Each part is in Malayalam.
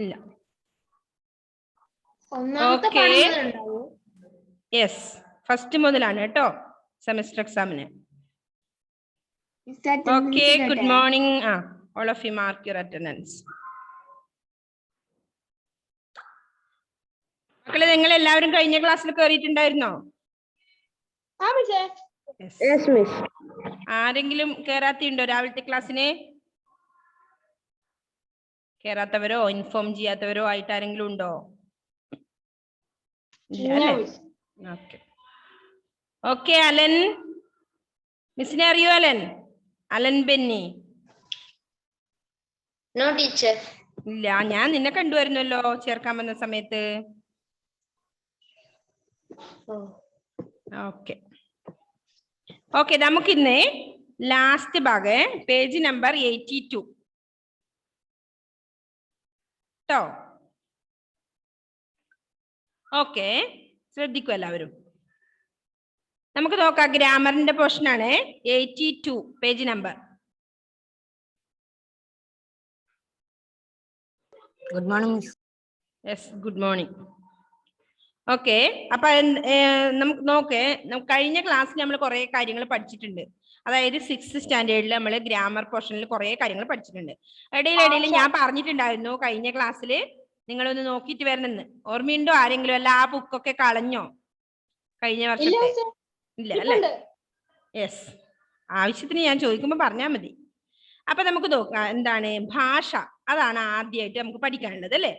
ഇല്ല. ഓക്കെ, യെസ്, ഫസ്റ്റ് മുതലാണ് കേട്ടോ സെമസ്റ്റർ എക്സാമിന്. Okay, good morning. All of you mark your attendance. മക്കളെ, നിങ്ങൾ എല്ലാവരും കഴിഞ്ഞ ക്ലാസ്സിൽ കയറിയിട്ടുണ്ടായിരുന്നോ? ആരെങ്കിലും കേറാത്തിണ്ടോ രാവിലത്തെ ക്ലാസ്സിന്? കേറാത്തവരോ ഇൻഫോം ചെയ്യാത്തവരോ ആയിട്ട് ആരെങ്കിലും ഉണ്ടോ? ഓക്കെ, അലൻ, മിസ്സിനെ അറിയോ? Alan Benny? No teacher. ഇല്ല, ഞാൻ നിന്നെ കണ്ടുവരുന്നല്ലോ ചേർക്കാൻ വന്ന സമയത്ത്. ഓക്കെ ഓക്കെ, നമുക്കിന്ന് ലാസ്റ്റ് ഭാഗം പേജ് നമ്പർ 82 കേട്ടോ. ഓക്കെ, ശ്രദ്ധിക്കൂ എല്ലാവരും. നമുക്ക് നോക്കാം, ഗ്രാമറിന്റെ പോർഷൻ ആണ് 82 page number. Good morning. Yes, good morning. Okay, അപ്പൊ നമുക്ക് നോക്കേ, കഴിഞ്ഞ ക്ലാസ്സിൽ നമ്മൾ കുറെ കാര്യങ്ങൾ പഠിച്ചിട്ടുണ്ട്. അതായത് 6th സ്റ്റാൻഡേർഡിൽ നമ്മൾ ഗ്രാമർ പോർഷനിൽ കുറെ കാര്യങ്ങൾ പഠിച്ചിട്ടുണ്ട്. ഇടയിൽ ഞാൻ പറഞ്ഞിട്ടുണ്ടായിരുന്നു കഴിഞ്ഞ ക്ലാസ്സിൽ നിങ്ങളൊന്ന് നോക്കിയിട്ട് വരണമെന്ന്. ഓർമ്മയുണ്ടോ ആരെങ്കിലും? അല്ല, ആ ബുക്കൊക്കെ കളഞ്ഞോ കഴിഞ്ഞ വർഷത്തെ? ഇല്ല അല്ലേ? യെസ്, ആവശ്യത്തിന് ഞാൻ ചോദിക്കുമ്പോൾ പറഞ്ഞാൽ മതി. അപ്പൊ നമുക്ക് നോക്കാം, എന്താണ് ഭാഷ. അതാണ് ആദ്യമായിട്ട് നമുക്ക് പഠിക്കാനുള്ളത് അല്ലേ.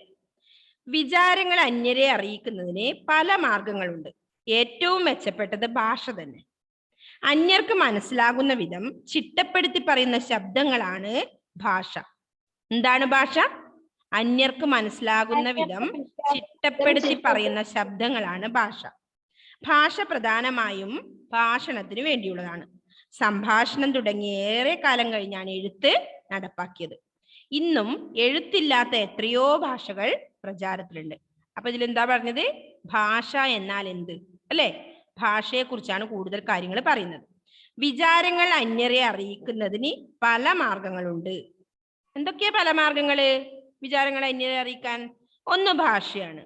വിചാരങ്ങൾ അന്യരെ അറിയിക്കുന്നതിന് പല മാർഗങ്ങളുണ്ട്. ഏറ്റവും മെച്ചപ്പെട്ടത് ഭാഷ തന്നെ. അന്യർക്ക് മനസ്സിലാകുന്ന വിധം ചിട്ടപ്പെടുത്തി പറയുന്ന ശബ്ദങ്ങളാണ് ഭാഷ. എന്താണ് ഭാഷ? അന്യർക്ക് മനസ്സിലാകുന്ന വിധം ചിട്ടപ്പെടുത്തി പറയുന്ന ശബ്ദങ്ങളാണ് ഭാഷ. ഭാഷ പ്രധാനമായും ഭാഷണത്തിന് വേണ്ടിയുള്ളതാണ്. സംഭാഷണം തുടങ്ങി ഏറെ കാലം കഴിഞ്ഞാണ് എഴുത്ത് നടപ്പാക്കിയത്. ഇന്നും എഴുത്തില്ലാത്ത എത്രയോ ഭാഷകൾ പ്രചാരത്തിലുണ്ട്. അപ്പൊ ഇതിലെന്താ പറഞ്ഞത്? ഭാഷ എന്നാൽ എന്ത് അല്ലെ? ഭാഷയെ കുറിച്ചാണ് കൂടുതൽ കാര്യങ്ങൾ പറയുന്നത്. വിചാരങ്ങൾ അന്യരെ അറിയിക്കുന്നതിന് പല മാർഗങ്ങളുണ്ട്. എന്തൊക്കെയാ പല മാർഗങ്ങള് വിചാരങ്ങൾ അന്യരെ അറിയിക്കാൻ? ഒന്ന് ഭാഷയാണ്.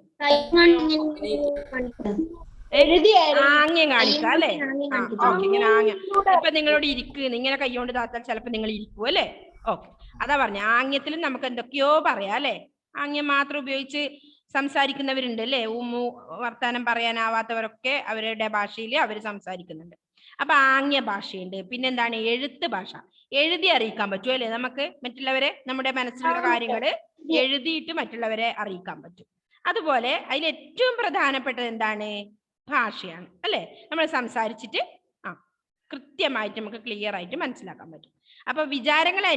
ആംഗ്യം കാണിക്കുക അല്ലെ? ഓക്കെ, ഇങ്ങനെ ആംഗ്യം. ഇപ്പൊ നിങ്ങളോട് ഇരിക്കുക, ഇങ്ങനെ കൈകൊണ്ട് താത്താൽ ചിലപ്പോ നിങ്ങൾ ഇരിക്കൂ അല്ലെ? ഓക്കെ, അതാ പറഞ്ഞ ആംഗ്യത്തിലും നമുക്ക് എന്തൊക്കെയോ പറയാം അല്ലെ. ആംഗ്യം മാത്രം ഉപയോഗിച്ച് സംസാരിക്കുന്നവരുണ്ട് അല്ലെ. വർത്താനം പറയാനാവാത്തവരൊക്കെ അവരുടെ ഭാഷയിൽ അവർ സംസാരിക്കുന്നുണ്ട്. അപ്പൊ ആംഗ്യ ഭാഷയുണ്ട്. പിന്നെന്താണ്? എഴുത്ത് ഭാഷ. എഴുതി അറിയിക്കാൻ പറ്റും അല്ലെ നമുക്ക് മറ്റുള്ളവരെ. നമ്മുടെ മനസ്സിലുള്ള കാര്യങ്ങൾ എഴുതിയിട്ട് മറ്റുള്ളവരെ അറിയിക്കാൻ പറ്റും. അതുപോലെ അതിൽ ഏറ്റവും പ്രധാനപ്പെട്ടത് എന്താണ്? ഭാഷയാണ് അല്ലെ. നമ്മൾ സംസാരിച്ചിട്ട് കൃത്യമായിട്ട് നമുക്ക് ക്ലിയർ ആയിട്ട് മനസ്സിലാക്കാൻ പറ്റും. അപ്പൊ വിചാരങ്ങളെ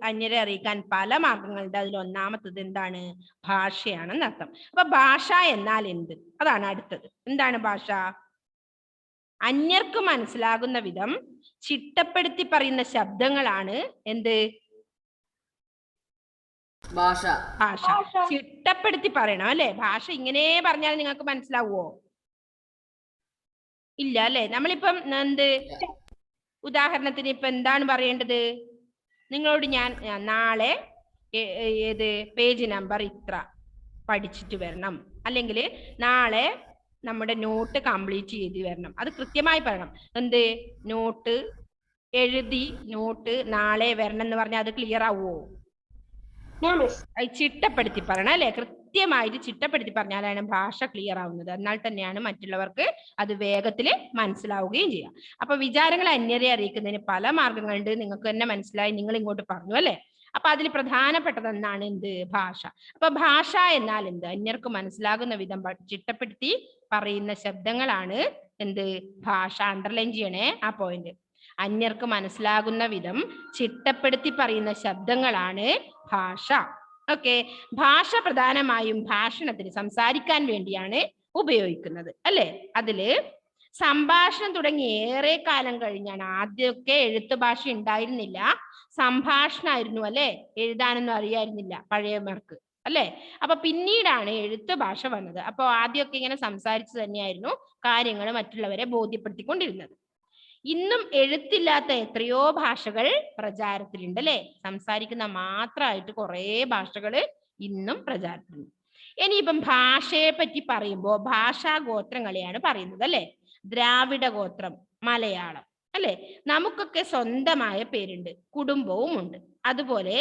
അന്യരെ അറിയിക്കാൻ പല മാർഗങ്ങളുണ്ട്. അതിൽ ഒന്നാമത്തത് എന്താണ്? ഭാഷയാണെന്ന് അർത്ഥം. അപ്പൊ ഭാഷ എന്നാൽ എന്ത്? അതാണ് അടുത്തത്. എന്താണ് ഭാഷ? അന്യർക്ക് മനസ്സിലാകുന്ന വിധം ചിട്ടപ്പെടുത്തി പറയുന്ന ശബ്ദങ്ങളാണ് എന്ത്? ഭാഷ. ഭാഷ ചിട്ടപ്പെടുത്തി പറയണം അല്ലെ. ഭാഷ ഇങ്ങനെ പറഞ്ഞാൽ നിങ്ങൾക്ക് മനസ്സിലാവുമോ? ഇല്ല അല്ലെ. നമ്മളിപ്പം എന്ത് ഉദാഹരണത്തിന് ഇപ്പൊ എന്താണ് പറയേണ്ടത്? നിങ്ങളോട് ഞാൻ നാളെ ഏത് പേജ് നമ്പർ ഇത്ര പഠിച്ചിട്ട് വരണം, അല്ലെങ്കിൽ നാളെ നമ്മുടെ നോട്ട് കംപ്ലീറ്റ് ചെയ്ത് വരണം. അത് കൃത്യമായി പറയണം. എന്ത്? നോട്ട് എഴുതി നോട്ട് നാളെ വരണം എന്ന് പറഞ്ഞാൽ അത് ക്ലിയർ ആവുമോ? ചിട്ടപ്പെടുത്തി പറയണം അല്ലെ. കൃത്യമായിട്ട് ചിട്ടപ്പെടുത്തി പറഞ്ഞാലാണ് ഭാഷ ക്ലിയർ ആവുന്നത്. എന്നാൽ തന്നെയാണ് മറ്റുള്ളവർക്ക് അത് വേഗത്തിൽ മനസ്സിലാവുകയും ചെയ്യുക. അപ്പൊ വിചാരങ്ങൾ അന്യരെ അറിയിക്കുന്നതിന് പല മാർഗങ്ങളുണ്ട്. നിങ്ങൾക്ക് തന്നെ മനസ്സിലായി, നിങ്ങൾ ഇങ്ങോട്ട് പറഞ്ഞു അല്ലെ. അപ്പൊ അതിൽ പ്രധാനപ്പെട്ടത് എന്നാണ് എന്ത്? ഭാഷ. അപ്പൊ ഭാഷ എന്നാൽ എന്ത്? അന്യർക്ക് മനസ്സിലാകുന്ന വിധം ചിട്ടപ്പെടുത്തി പറയുന്ന ശബ്ദങ്ങളാണ് എന്ത്? ഭാഷ. അണ്ടർലൈൻ ചെയ്യണേ ആ പോയിന്റ്. അന്യർക്ക് മനസ്സിലാകുന്ന വിധം ചിട്ടപ്പെടുത്തി പറയുന്ന ശബ്ദങ്ങളാണ് ഭാഷ. ഓക്കെ, ഭാഷ പ്രധാനമായും ഭാഷണത്തിന് സംസാരിക്കാൻ വേണ്ടിയാണ് ഉപയോഗിക്കുന്നത് അല്ലെ. അതില് സംഭാഷണം തുടങ്ങി ഏറെ കാലം കഴിഞ്ഞാണ്. ആദ്യമൊക്കെ എഴുത്ത് ഭാഷ ഉണ്ടായിരുന്നില്ല, സംഭാഷണമായിരുന്നു അല്ലെ. എഴുതാനൊന്നും അറിയായിരുന്നില്ല പഴയവർക്ക് അല്ലെ. അപ്പൊ പിന്നീടാണ് എഴുത്ത് ഭാഷ വന്നത്. അപ്പൊ ആദ്യമൊക്കെ ഇങ്ങനെ സംസാരിച്ചു തന്നെയായിരുന്നു കാര്യങ്ങൾ മറ്റുള്ളവരെ ബോധ്യപ്പെടുത്തിക്കൊണ്ടിരുന്നത്. ഇന്നും എഴുത്തില്ലാത്ത എത്രയോ ഭാഷകൾ പ്രചാരത്തിലുണ്ട് അല്ലെ. സംസാരിക്കുന്ന മാത്രമായിട്ട് കുറെ ഭാഷകൾ ഇന്നും പ്രചാരത്തിലുണ്ട്. ഇനിയിപ്പം ഭാഷയെ പറ്റി പറയുമ്പോൾ ഭാഷാ ഗോത്രങ്ങളെയാണ് പറയുന്നത് അല്ലെ. ദ്രാവിഡ ഗോത്രം, മലയാളം അല്ലെ. നമുക്കൊക്കെ സ്വന്തമായ പേരുണ്ട്, കുടുംബവും ഉണ്ട്. അതുപോലെ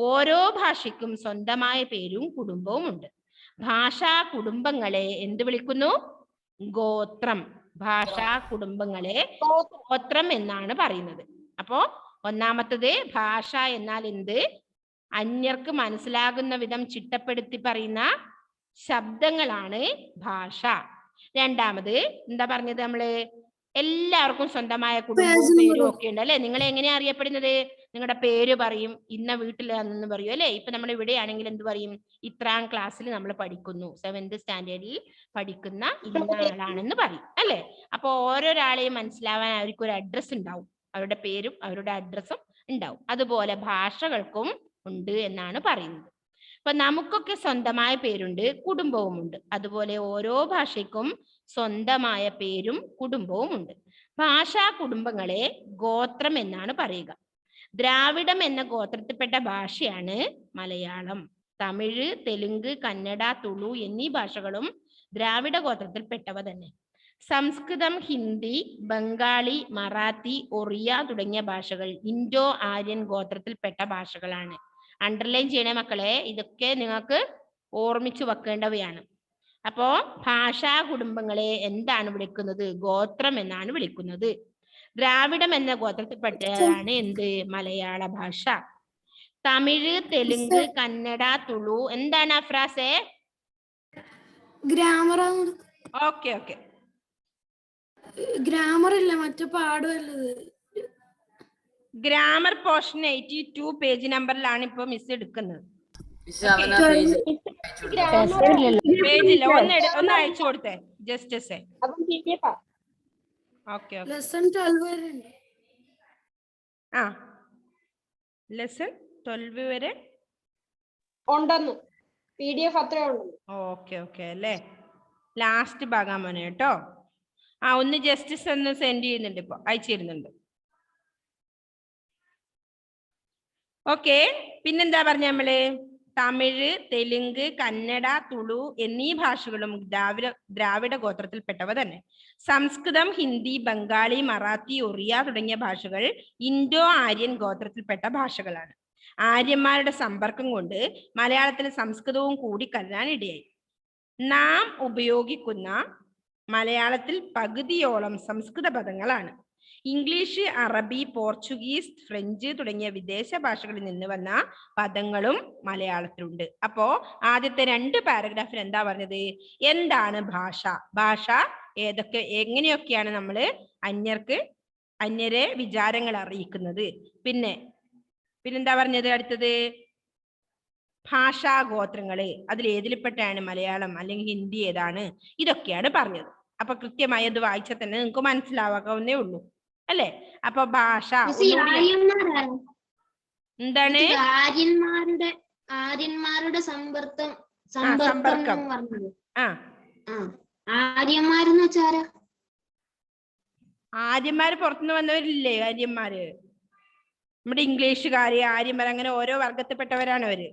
ഓരോ ഭാഷയ്ക്കും സ്വന്തമായ പേരും കുടുംബവും ഉണ്ട്. ഭാഷാ കുടുംബങ്ങളെ എന്ത് വിളിക്കുന്നു? ഗോത്രം. ഭാഷാ കുടുംബങ്ങളെ ഗോത്രം എന്നാണ് പറയുന്നത്. അപ്പോ ഒന്നാമത്തത് ഭാഷ എന്നാൽ എന്ത്? അന്യർക്ക് മനസ്സിലാകുന്ന വിധം ചിട്ടപ്പെടുത്തി പറയുന്ന ശബ്ദങ്ങളാണ് ഭാഷ. രണ്ടാമത് എന്താ പറഞ്ഞത് നമ്മള്? എല്ലാവർക്കും സ്വന്തമായ കുടുംബവും പേരും ഒക്കെ ഉണ്ട് അല്ലെ. നിങ്ങൾ എങ്ങനെയാ അറിയപ്പെടുന്നത്? നിങ്ങളുടെ പേര് പറയും, ഇന്ന വീട്ടിലാണെന്ന് പറയും അല്ലെ. ഇപ്പൊ നമ്മൾ ഇവിടെയാണെങ്കിൽ എന്ത് പറയും? ഇത്രാം ക്ലാസ്സിൽ നമ്മൾ പഠിക്കുന്നു, 7th സ്റ്റാൻഡേർഡിൽ പഠിക്കുന്ന ഇന്ന ആളാണെന്ന് പറയും അല്ലെ. അപ്പൊ ഓരോരാളെയും മനസ്സിലാവാൻ അവർക്ക് ഒരു അഡ്രസ് ഉണ്ടാവും, അവരുടെ പേരും അവരുടെ അഡ്രസ്സും ഉണ്ടാവും. അതുപോലെ ഭാഷകൾക്കും ഉണ്ട് എന്നാണ് പറയുന്നത്. അപ്പൊ നമുക്കൊക്കെ സ്വന്തമായ പേരുണ്ട്, കുടുംബവുമുണ്ട്. അതുപോലെ ഓരോ ഭാഷയ്ക്കും സ്വന്തമായ പേരും കുടുംബവും ഉണ്ട്. ഭാഷാ കുടുംബങ്ങളെ ഗോത്രം എന്നാണ് പറയുക. ദ്രാവിഡം എന്ന ഗോത്രത്തിൽപ്പെട്ട ഭാഷയാണ് മലയാളം. തമിഴ്, തെലുങ്ക്, കന്നഡ, തുളു എന്നീ ഭാഷകളും ദ്രാവിഡ ഗോത്രത്തിൽപ്പെട്ടവ തന്നെ. സംസ്കൃതം, ഹിന്ദി, ബംഗാളി, മറാത്തി, ഒറിയ തുടങ്ങിയ ഭാഷകൾ ഇൻഡോ ആര്യൻ ഗോത്രത്തിൽപ്പെട്ട ഭാഷകളാണ്. അണ്ടർലൈൻ ചെയ്യണേ മക്കളെ, ഇതൊക്കെ നിങ്ങൾക്ക് ഓർമ്മിച്ചു വെക്കേണ്ടവയാണ്. അപ്പോ ഭാഷാ കുടുംബങ്ങളെ എന്താണ് വിളിക്കുന്നത്? ഗോത്രം എന്നാണ് വിളിക്കുന്നത്. ദ്രാവിഡം എന്ന ഗോത്രത്തിൽപ്പെട്ടതാണ് എന്ത്? മലയാള ഭാഷ. തമിഴ്, തെലുങ്ക്, കന്നഡ, തുളു എന്താണ് അഫ്രാസേ? ഗ്രാമർ. ഓക്കെ ഓക്കെ, ഗ്രാമർ ഇല്ല, മറ്റു പാടുമല്ലത്. ഗ്രാമർ പോർഷൻ 82 പേജ് നമ്പറിലാണ് ഇപ്പൊ മിസ് എടുക്കുന്നത്. പേജില്ല, ഒന്ന് അയച്ചു കൊടുത്തേ ജസ്റ്റ്. ഓക്കെ ലെസൺ 12 വരെ ഉണ്ട്. ആ, ലെസൺ 12 വരെ ഉണ്ടെന്ന് PDF അത്രേ ഉള്ളൂ. ഓക്കെ ഓക്കെ അല്ലേ. ലാസ്റ്റ് ഭാഗം മോനെ കേട്ടോ. ആ, ഒന്ന് ജസ്റ്റിസ് ഒന്ന് സെൻഡ് ചെയ്യുന്നുണ്ട്, ഇപ്പൊ അയച്ചിരുന്നുണ്ട്. ഓക്കെ, പിന്നെന്താ പറഞ്ഞ നമ്മള്? തമിഴ്, തെലുങ്ക്, കന്നഡ, തുളു എന്നീ ഭാഷകളും ദ്രാവിഡ ഗോത്രത്തിൽപ്പെട്ടവ തന്നെ. സംസ്കൃതം, ഹിന്ദി, ബംഗാളി, മറാത്തി, ഒറിയ തുടങ്ങിയ ഭാഷകൾ ഇൻഡോ ആര്യൻ ഗോത്രത്തിൽപ്പെട്ട ഭാഷകളാണ്. ആര്യന്മാരുടെ സമ്പർക്കം കൊണ്ട് മലയാളത്തിൽ സംസ്കൃതവും കൂടിക്കലരാൻ ഇടയായി. നാം ഉപയോഗിക്കുന്ന മലയാളത്തിൽ പകുതിയോളം സംസ്കൃത പദങ്ങളാണ്. ഇംഗ്ലീഷ്, അറബി, പോർച്ചുഗീസ്, ഫ്രഞ്ച് തുടങ്ങിയ വിദേശ ഭാഷകളിൽ നിന്ന് വന്ന പദങ്ങളും മലയാളത്തിലുണ്ട്. അപ്പോ ആദ്യത്തെ 2 പാരഗ്രാഫിൽ എന്താ പറഞ്ഞത്? എന്താണ് ഭാഷ? ഭാഷ എങ്ങനെയൊക്കെയാണ് നമ്മൾ അന്യരെ വിചാരങ്ങൾ അറിയിക്കുന്നത്? പിന്നെന്താ പറഞ്ഞത്? അടുത്തത് ഭാഷാ ഗോത്രങ്ങള്, അതിൽ ഏതിൽപ്പെട്ടാണ് മലയാളം അല്ലെങ്കിൽ ഹിന്ദി ഏതാണ്? ഇതൊക്കെയാണ് പറഞ്ഞത്. അപ്പൊ കൃത്യമായി അത് വായിച്ചാൽ തന്നെ നിങ്ങൾക്ക് മനസ്സിലാവാവുന്നേ ഉള്ളൂ അല്ലെ. അപ്പൊ ഭാഷ എന്താണ്? ആര്യന്മാരുടെ സമ്പർക്കം. ആര്യന്മാരെന്ന് വെച്ചാരാ? ആര്യന്മാര് പുറത്തുനിന്ന് വന്നവരില്ലേ? ആര്യന്മാര് നമ്മുടെ ഇംഗ്ലീഷുകാര്, ആര്യന്മാർ, അങ്ങനെ ഓരോ വർഗത്തിൽപ്പെട്ടവരാണ് അവര്.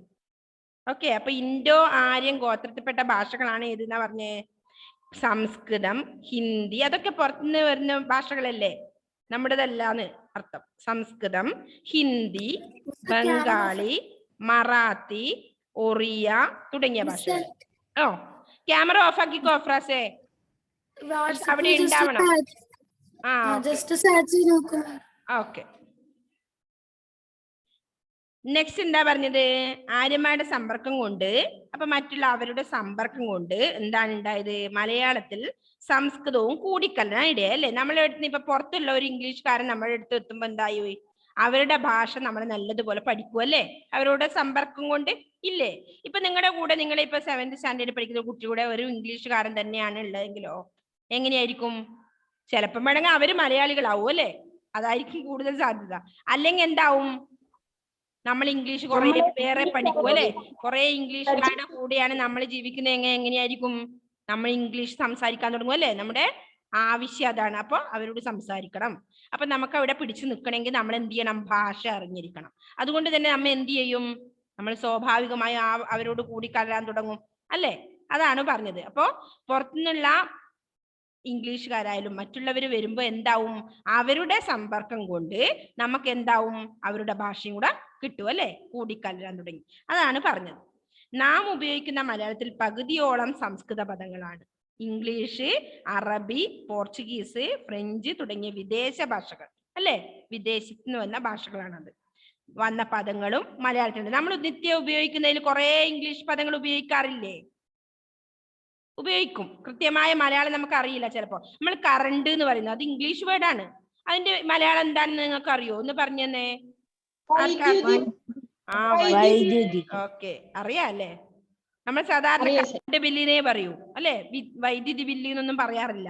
ഓക്കെ, അപ്പൊ ഇൻഡോ ആര്യൻ ഗോത്രത്തിൽപ്പെട്ട ഭാഷകളാണ് ഏതെന്നാ പറഞ്ഞേ? സംസ്കൃതം, ഹിന്ദി, അതൊക്കെ പുറത്തുനിന്ന് വരുന്ന ഭാഷകളല്ലേ, നമ്മുടേതല്ലാന്ന് അർത്ഥം. സംസ്കൃതം, ഹിന്ദി, ബംഗാളി, മറാത്തി, ഒറിയ തുടങ്ങിയ ഭാഷകൾ. ക്യാമറ ഓഫ് ആക്കിക്കോ അഫ്രാസേ, അവിടെ ഉണ്ടാവണം. ഓക്കെ, നെക്സ്റ്റ് എന്താ പറഞ്ഞത്? ആര്യന്മാരുടെ സമ്പർക്കം കൊണ്ട്, അപ്പൊ മറ്റുള്ള അവരുടെ സമ്പർക്കം കൊണ്ട് എന്താണ് ഉണ്ടായത്? മലയാളത്തിൽ സംസ്കൃതവും കൂടിക്കലരാൻ ഇടയായി അല്ലെ. നമ്മളെ അടുത്ത് ഇപ്പൊ പുറത്തുള്ള ഒരു ഇംഗ്ലീഷുകാരൻ നമ്മുടെ അടുത്ത് എത്തുമ്പോ എന്തായി? അവരുടെ ഭാഷ നമ്മൾ നല്ലതുപോലെ പഠിക്കും അല്ലേ, അവരുടെ സമ്പർക്കം കൊണ്ട് ഇല്ലേ. ഇപ്പൊ നിങ്ങളുടെ കൂടെ ഇപ്പൊ 7th സ്റ്റാൻഡേർഡിൽ പഠിക്കുന്ന കുട്ടിയുടെ ഒരു ഇംഗ്ലീഷുകാരൻ തന്നെയാണ് ഉള്ളതെങ്കിലോ എങ്ങനെയായിരിക്കും? ചിലപ്പം വേണമെങ്കിൽ അവര് മലയാളികളാവും അല്ലെ, അതായിരിക്കും കൂടുതൽ സാധ്യത. അല്ലെങ്കിൽ എന്താവും? നമ്മൾ ഇംഗ്ലീഷ് കുറെ പേരെ പഠിക്കും അല്ലെ, കുറെ ഇംഗ്ലീഷുകാരുടെ കൂടെയാണ് നമ്മൾ ജീവിക്കുന്നത്. എങ്ങനെയായിരിക്കും? നമ്മൾ ഇംഗ്ലീഷ് സംസാരിക്കാൻ തുടങ്ങും അല്ലെ, നമ്മുടെ ആവശ്യം അതാണ്. അപ്പൊ അവരോട് സംസാരിക്കണം. അപ്പൊ നമുക്ക് അവിടെ പിടിച്ചു നിൽക്കണമെങ്കിൽ നമ്മൾ എന്ത് ചെയ്യണം? ഭാഷ അറിഞ്ഞിരിക്കണം. അതുകൊണ്ട് തന്നെ നമ്മൾ എന്ത് ചെയ്യും? നമ്മൾ സ്വാഭാവികമായി അവരോട് കൂടിക്കലരാൻ തുടങ്ങും അല്ലേ? അതാണ് പറഞ്ഞത്. അപ്പോ പുറത്തുനിന്നുള്ള ഇംഗ്ലീഷുകാരായാലും മറ്റുള്ളവർ വരുമ്പോ എന്താവും, അവരുടെ സമ്പർക്കം കൊണ്ട് നമുക്ക് എന്താവും, അവരുടെ ഭാഷയും കൂടെ കിട്ടും അല്ലെ, കൂടിക്കലരാൻ തുടങ്ങി. അതാണ് പറഞ്ഞത്. നാം ഉപയോഗിക്കുന്ന മലയാളത്തിൽ പകുതിയോളം സംസ്കൃത പദങ്ങളാണ്. ഇംഗ്ലീഷ്, അറബി, പോർച്ചുഗീസ്, ഫ്രഞ്ച് തുടങ്ങിയ വിദേശ ഭാഷകൾ അല്ലെ, വിദേശത്ത് നിന്ന് വന്ന ഭാഷകളാണത്. വന്ന പദങ്ങളും മലയാളത്തിലുണ്ട്. നമ്മൾ നിത്യം ഉപയോഗിക്കുന്നതിൽ കുറെ ഇംഗ്ലീഷ് പദങ്ങൾ ഉപയോഗിക്കാറില്ലേ? ഉപയോഗിക്കും. കൃത്യമായ മലയാളം നമുക്ക് അറിയില്ല. ചിലപ്പോ നമ്മൾ കറണ്ട് എന്ന് പറയുന്നത് അത് ഇംഗ്ലീഷ് വേർഡാണ്. അതിന്റെ മലയാളം എന്താണെന്ന് നിങ്ങൾക്ക് അറിയോ? ഒന്ന് പറഞ്ഞേ. ഓക്കെ, അറിയാം അല്ലേ? നമ്മൾ സാധാരണ കറണ്ട് ബില്ലിനെ പറയൂ അല്ലെ, വൈദ്യുതി ബില്ല് എന്നൊന്നും പറയാറില്ല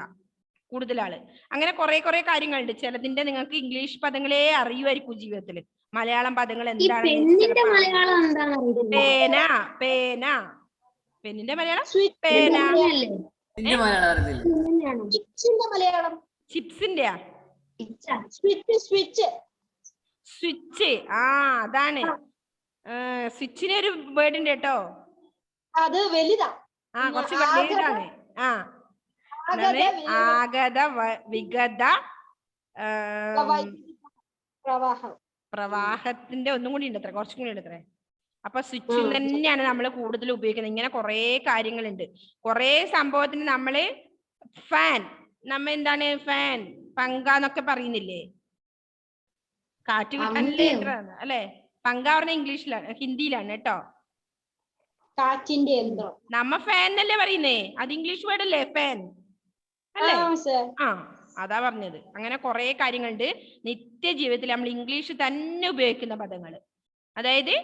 കൂടുതൽ ആള്. അങ്ങനെ കുറെ കാര്യങ്ങളുണ്ട്. ചിലതിന്റെ നിങ്ങൾക്ക് ഇംഗ്ലീഷ് പദങ്ങളെ അറിയുമായിരിക്കും ജീവിതത്തിൽ. മലയാളം പദങ്ങൾ എന്താണെന്ന് പേന, പേന, പെന്നിന്റെ മലയാളം പേന. ചിപ്സിന്റെ സ്വിച്ച്. ആ അതാണ്. സ്വിച്ചിന് ഒരു വേർഡ് ഉണ്ട് കേട്ടോ. അത് വലുതാ. ആ കുറച്ച് വലുതാണ്. ആ ആഗത വിഗത പ്രവാഹത്തിന്റെ ഒന്നും കൂടി ഉണ്ട് അത്ര, കുറച്ചും കൂടി ഉണ്ട് അത്ര. അപ്പൊ സ്വിച്ച് തന്നെയാണ് നമ്മൾ കൂടുതൽ ഉപയോഗിക്കുന്നത്. ഇങ്ങനെ കുറെ കാര്യങ്ങളുണ്ട്, കുറെ സംഭവത്തിന് നമ്മള് ഫാൻ, നമ്മ എന്താണ് ഫാൻ, പങ്ക എന്നൊക്കെ പറയുന്നില്ലേ, കാറ്റ് കിട്ടാനല്ലേ അല്ലെ. പങ്ക പറഞ്ഞ ഇംഗ്ലീഷിലാണ്, ഹിന്ദിയിലാണ് കേട്ടോ. കാറ്റിന്റെ യന്ത്രം. നമ്മ ഫാൻ എന്നല്ലേ പറയുന്നേ, അത് ഇംഗ്ലീഷ് വേർഡ് അല്ലേ ഫാൻ അല്ലേ? ആ അതാ പറഞ്ഞത്. അങ്ങനെ കുറെ കാര്യങ്ങളുണ്ട് നിത്യജീവിതത്തിൽ നമ്മൾ ഇംഗ്ലീഷ് തന്നെ ഉപയോഗിക്കുന്ന പദങ്ങൾ. അതായത്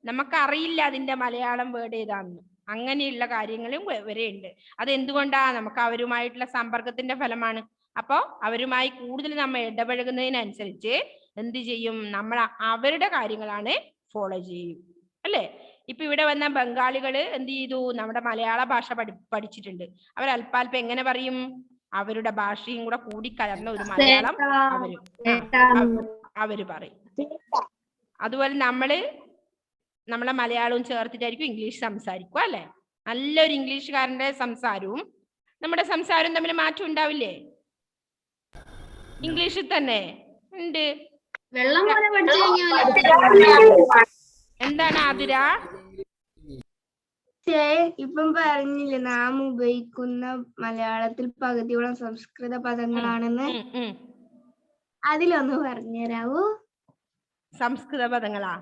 നമുക്കറിയില്ല അതിന്റെ മലയാളം വേർഡ് ഏതാണെന്ന്. അങ്ങനെയുള്ള കാര്യങ്ങളും വരെ ഉണ്ട്. അത് എന്തുകൊണ്ടാ? നമുക്ക് അവരുമായിട്ടുള്ള സമ്പർക്കത്തിന്റെ ഫലമാണ്. അപ്പോ അവരുമായി കൂടുതൽ നമ്മൾ ഇടപഴകുന്നതിനനുസരിച്ച് എന്ത് ചെയ്യും, നമ്മൾ അവരുടെ കാര്യങ്ങളാണ് ഫോളോ ചെയ്യും അല്ലെ. ഇപ്പൊ ഇവിടെ വന്ന ബംഗാളികള് എന്ത് ചെയ്തു, നമ്മുടെ മലയാള ഭാഷ പഠിച്ചിട്ടുണ്ട്. അവർ അല്പാൽപ്പം എങ്ങനെ പറയും, അവരുടെ ഭാഷയും കൂടെ കൂടിക്കലർന്ന ഒരു മലയാളം അവര് പറയും. അതുപോലെ നമ്മളെ മലയാളവും ചേർത്തിട്ടായിരിക്കും ഇംഗ്ലീഷ് സംസാരിക്കുക അല്ലെ. നല്ലൊരു ഇംഗ്ലീഷുകാരന്റെ സംസാരവും നമ്മുടെ സംസാരവും തമ്മിൽ മാറ്റം ഉണ്ടാവില്ലേ? ഇംഗ്ലീഷിൽ തന്നെ ഉണ്ട്. എന്താണ് ആതിര? ഇപ്പം പറഞ്ഞില്ലേ നാം ഉപയോഗിക്കുന്ന മലയാളത്തിൽ പകുതിയോളം സംസ്കൃത പദങ്ങളാണെന്ന്, അതിലൊന്ന് പറഞ്ഞുതരാവോ? സംസ്കൃത പദങ്ങളാ?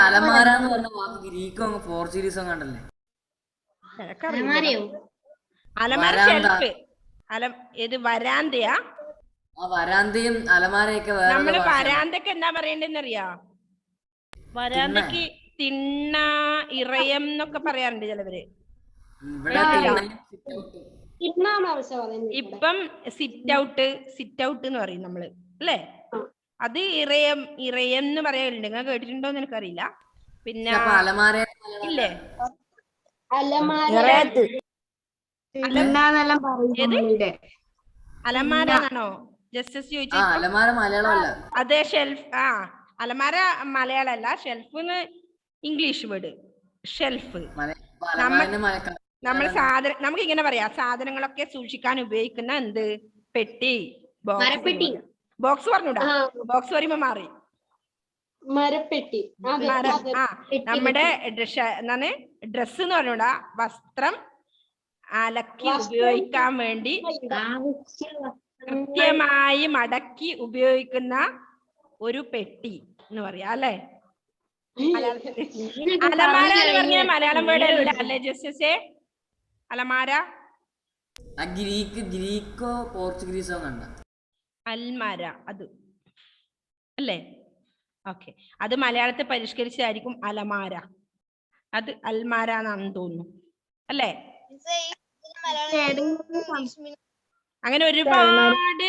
അലമാര എന്ന് പറഞ്ഞ വാക്ക് ഗ്രീക്കോ പോർച്ചുഗീസോ കണ്ടല്ലേ? അലമാര ഷെൽഫ്. ഏത് വരാന്തയാ? വരാന്തയും അലമാരയൊക്കെ നമ്മള് വരാന്തക്ക് എന്താ പറയണ്ടെന്ന് അറിയാ? വരാന്തക്ക് തിണ്ണ, ഇറയം എന്നൊക്കെ പറയാറുണ്ട് ചിലവര്. ഇപ്പം സിറ്റ് ഔട്ട് എന്ന് പറയും നമ്മള് അല്ലേ. അത് ഇറയം എന്ന് പറയാറുണ്ട്. നിങ്ങൾ കേട്ടിട്ടുണ്ടോ എന്ന് എനിക്കറിയില്ല. പിന്നെ ഇല്ലേ അലമാര എന്നാണോ ജസ്റ്റസ് ചോദിച്ചു? അതെ, ഷെൽഫ്. ആ അലമാര മലയാളം അല്ല, ഷെൽഫ് ഇംഗ്ലീഷ് വേർഡ്. ഷെൽഫ് നമ്മൾ നമുക്ക് ഇങ്ങനെ പറയാം, സാധനങ്ങളൊക്കെ സൂക്ഷിക്കാൻ ഉപയോഗിക്കുന്ന എന്ത് പെട്ടി, ബോക്സ് പറഞ്ഞൂടാ, ബോക്സ് പറയുമ്പോ മാറി മരപ്പെട്ടി. നമ്മുടെ എന്താണ് ഡ്രസ് എന്ന് പറഞ്ഞൂടാ, വസ്ത്രം അലക്കി ഉപയോഗിക്കാൻ വേണ്ടി കൃത്യമായി മടക്കി ഉപയോഗിക്കുന്ന ഒരു പെട്ടി എന്ന് പറയാ അല്ലെ. അലമാര എന്ന് പറഞ്ഞ മലയാളം വേർഡ് അല്ല അല്ലെ ജസ്റ്റേ? അലമാര ഗ്രീക്കോ പോർച്ചുഗീസോ കണ്ട അൽമാര അത് അല്ലേ? ഓക്കെ, അത് മലയാളത്തിൽ പരിഷ്കരിച്ചതായിരിക്കും അലമാര. അത് അൽമാര എന്നാണെന്ന് തോന്നുന്നു അല്ലേ? അങ്ങനെ ഒരുപാട്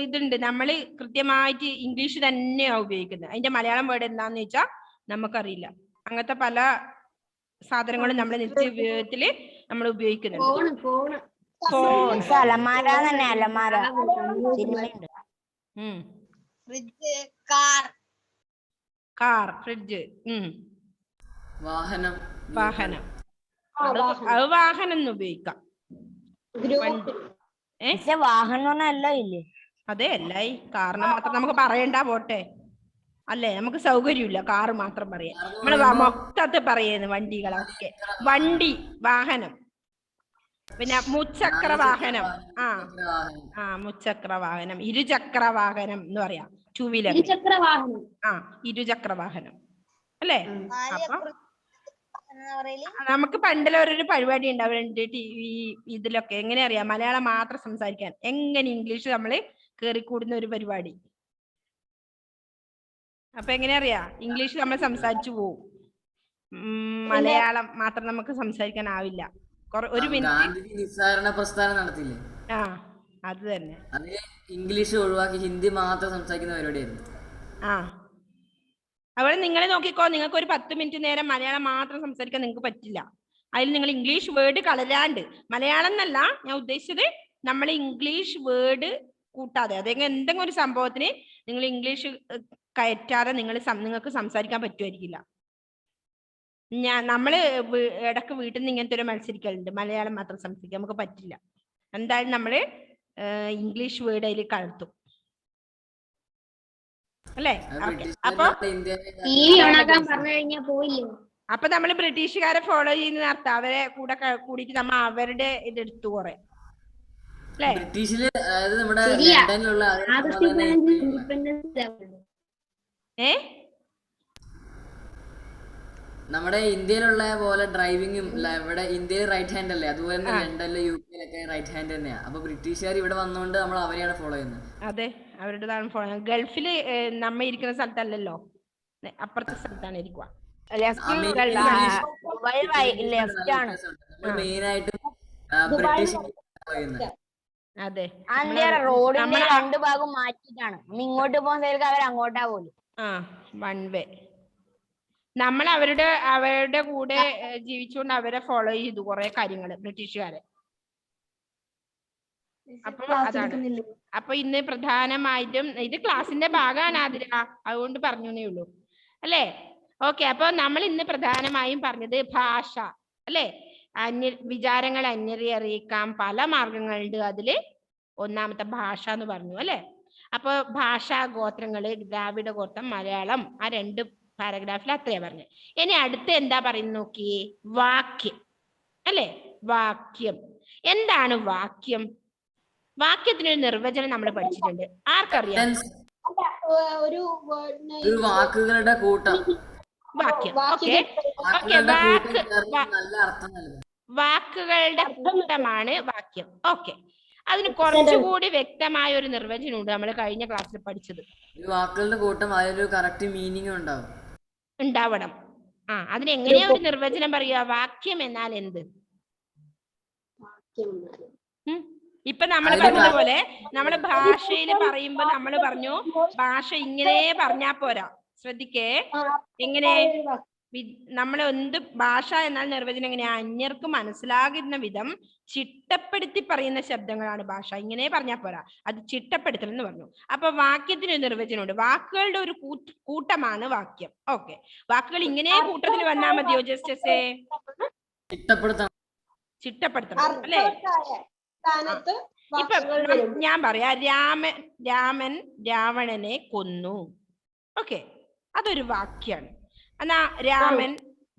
ഇതുണ്ട്. നമ്മള് കൃത്യമായിട്ട് ഇംഗ്ലീഷ് തന്നെയാ ഉപയോഗിക്കുന്നത്. അതിന്റെ മലയാളം വേർഡ് എന്താന്ന് വെച്ചാൽ നമുക്കറിയില്ല. അങ്ങനത്തെ പല സാധനങ്ങളും നമ്മുടെ നിത്യ ഉപയോഗത്തില് നമ്മൾ ഉപയോഗിക്കുന്നുണ്ട്. അലമാര തന്നെ, അലമാര ഫ്രിഡ്ജ്, കാർ, കാർ, ഫ്രിഡ്ജ്. വാഹനം. വാഹനം. വാഹനം. അത് വാഹനം എന്ന് ഉപയോഗിക്കാം. ഗ്രൂപ്പ്. വാഹനം അല്ല ഇല്ലേ? അതെ, അല്ലായി കാറിന് മാത്രം നമുക്ക് പറയണ്ട പോട്ടെ. അല്ലേ, നമുക്ക് സൗകര്യമില്ല കാറ് മാത്രം പറയാം. നമ്മള് മൊത്തത്തിൽ പറയുന്നു വണ്ടികളൊക്കെ. വണ്ടി, വാഹനം. പിന്നെ മുച്ചക്ര വാഹനം. മുച്ചക്ര വാഹനം, ഇരുചക്ര വാഹനം എന്ന് പറയാം. Two wheeler. ഇരുചക്ര വാഹനം. ഇരുചക്ര വാഹനം അല്ലേ? അപ്പൊ നമുക്ക് പണ്ടിലെ ഒരു പരിപാടി ഉണ്ടാവുന്നുണ്ട് TV ഇതിലൊക്കെ. എങ്ങനെ അറിയാം മലയാളം മാത്രം സംസാരിക്കാൻ, എങ്ങനെ ഇംഗ്ലീഷ് നമ്മള് കേറിക്കൂടുന്ന ഒരു പരിപാടി. അപ്പൊ എങ്ങനെ അറിയാ, ഇംഗ്ലീഷ് നമ്മൾ സംസാരിച്ചു പോവും, മലയാളം മാത്രം നമുക്ക് സംസാരിക്കാൻ ആവില്ല. ഒരു മിനിറ്റ്. നിസ്സാരണ പ്രസ്ഥാനം നടത്തില്ലേ? അത് തന്നെ. അത് ഇംഗ്ലീഷ് ഒഴിവാക്കി ഹിന്ദി മാത്രം സംസാരിക്കുന്ന പരിപാടിയായിരുന്നു. അവിടെ നിങ്ങളെ നോക്കിക്കോ, നിങ്ങൾക്ക് ഒരു 10 മിനിറ്റ് നേരം മലയാളം മാത്രം സംസാരിക്കാൻ നിങ്ങൾക്ക് പറ്റില്ല. അതിൽ നിങ്ങൾ ഇംഗ്ലീഷ് വേർഡ് കളരാണ്ട്, മലയാളം എന്നല്ല ഞാൻ ഉദ്ദേശിച്ചത്, നമ്മൾ ഇംഗ്ലീഷ് വേർഡ് കൂട്ടാതെ, അതെങ്കിൽ എന്തെങ്കിലും ഒരു സംഭവത്തിന് നിങ്ങൾ ഇംഗ്ലീഷ് കയറ്റാതെ നിങ്ങൾക്ക് സംസാരിക്കാൻ പറ്റുമായിരിക്കില്ല. നമ്മള് ഇടക്ക് വീട്ടിൽ നിന്ന് ഇങ്ങനത്തെ ഒരു മത്സരിക്കലുണ്ട്, മലയാളം മാത്രം സംസാരിക്കാൻ നമുക്ക് പറ്റില്ല. എന്തായാലും നമ്മള് ഇംഗ്ലീഷ് വേർഡ് അതിൽ കലർത്തും അല്ലേ? അപ്പൊ നമ്മള് ബ്രിട്ടീഷുകാരെ ഫോളോ ചെയ്യുന്ന അർത്ഥം, അവരെ കൂടെ കൂടിയിട്ട് നമ്മ അവരുടെ ഇതെടുത്തു കുറെ അല്ലേ? ബ്രിട്ടീഷില് അതായത് നമ്മുടെ ലണ്ടനിലുള്ള നമ്മുടെ ഇന്ത്യയിലുള്ള പോലെ ഡ്രൈവിങ്ങും ഇവിടെ ഇന്ത്യയിൽ റൈറ്റ് ഹാൻഡ് അല്ലേ, അതുപോലെ തന്നെ ലണ്ടനിലെ UK-ലൊക്കെ റൈറ്റ് ഹാൻഡ് തന്നെയാ. അപ്പൊ ബ്രിട്ടീഷുകാർ ഇവിടെ വന്നുകൊണ്ട് നമ്മൾ അവരെയാണ് ഫോളോ ചെയ്യുന്നത്. അതെ, അവരുടേതാണ് ഫോളോ ചെയ്യുന്നത്. ഗൾഫില് നമ്മ ഇരിക്കുന്ന സ്ഥലത്തല്ലല്ലോ, അപ്പുറത്തെ സ്ഥലത്താണ് ഇരിക്കുക. മെയിനായിട്ടും ബ്രിട്ടീഷ്. അതെ, റോഡിന്റെ 2 ഭാഗം മാറ്റിയിട്ടാണ്. ഇങ്ങോട്ട് പോകുന്ന സ്ഥലത്ത് അവർ അങ്ങോട്ടാ പോലും. One way. നമ്മൾ അവരുടെ കൂടെ ജീവിച്ചുകൊണ്ട് അവരെ ഫോളോ ചെയ്തു കുറെ കാര്യങ്ങള്, ബ്രിട്ടീഷുകാരെ. അപ്പൊ അതാണ്. അപ്പൊ ഇന്ന് പ്രധാനമായിട്ടും ഇത് ക്ലാസിന്റെ ഭാഗമാണ് ആതിര, അതുകൊണ്ട് പറഞ്ഞേ ഉള്ളൂ അല്ലേ? ഓക്കെ. അപ്പൊ നമ്മൾ ഇന്ന് പ്രധാനമായും പറഞ്ഞത് ഭാഷ അല്ലേ? വിചാരങ്ങൾ അന്യരെ അറിയിക്കാം പല മാർഗങ്ങളുണ്ട്, അതില് ഒന്നാമത്തെ ഭാഷ എന്ന് പറഞ്ഞു അല്ലെ? അപ്പൊ ഭാഷാ ഗോത്രങ്ങള്, ദ്രാവിഡ ഗോത്രം, മലയാളം, ആ 2 പാരഗ്രാഫിൽ അത്രയാ പറഞ്ഞു. ഇനി അടുത്ത് എന്താ പറയുന്നത് നോക്കിയേ, വാക്യം അല്ലെ? വാക്യം എന്താണ്? വാക്യം, വാക്യത്തിനൊരു നിർവചനം നമ്മൾ പഠിച്ചിട്ടുണ്ട്. ആർക്കറിയാം? ഒരു വാക്കുകളുടെ കൂട്ടം. വാക്യം. വാക്കുകളുടെ കൂട്ടമാണ് വാക്യം. ഓക്കെ, അതിന് കുറച്ചുകൂടി വ്യക്തമായ ഒരു നിർവചനമുണ്ട്, നമ്മൾ കഴിഞ്ഞ ക്ലാസ്സിൽ പഠിച്ചത്. വാക്കുകളുടെ കൂട്ടം, അതിലൊരു കറക്റ്റ് മീനിങ് ഉണ്ടാവണം. അതിന് എങ്ങനെയാ ഒരു നിർവചനം പറയുക? വാക്യം എന്നാൽ എന്ത്? ഇപ്പൊ നമ്മൾ പറഞ്ഞതുപോലെ നമ്മള് ഭാഷയിൽ പറയുമ്പോ നമ്മൾ പറഞ്ഞു, ഭാഷ ഇങ്ങനെ പറഞ്ഞാ പോരാ. ശ്രദ്ധിക്കേ, എങ്ങനെ നമ്മൾ എന്ത് ഭാഷ എന്നാൽ നിർവചനം എങ്ങനെയാ? അന്യർക്ക് മനസ്സിലാകുന്ന വിധം ചിട്ടപ്പെടുത്തി പറയുന്ന ശബ്ദങ്ങളാണ് ഭാഷ. ഇങ്ങനെ പറഞ്ഞാൽ പോരാ, അത് ചിട്ടപ്പെടുത്തൽ എന്ന് പറഞ്ഞു. അപ്പൊ വാക്യത്തിന് നിർവചനമുണ്ട്. വാക്കുകളുടെ ഒരു കൂട്ടമാണ് വാക്യം. ഓക്കെ, വാക്കുകൾ ഇങ്ങനെ കൂട്ടത്തിൽ വന്നാൽ മതിയോ? ജസ്റ്റേ ചിട്ടപ്പെടുത്തണം അല്ലേ? ഇപ്പൊ ഞാൻ പറയാ, രാമൻ രാവണനെ കൊന്നു. ഓക്കെ, അതൊരു വാക്യാണ്. എന്നാ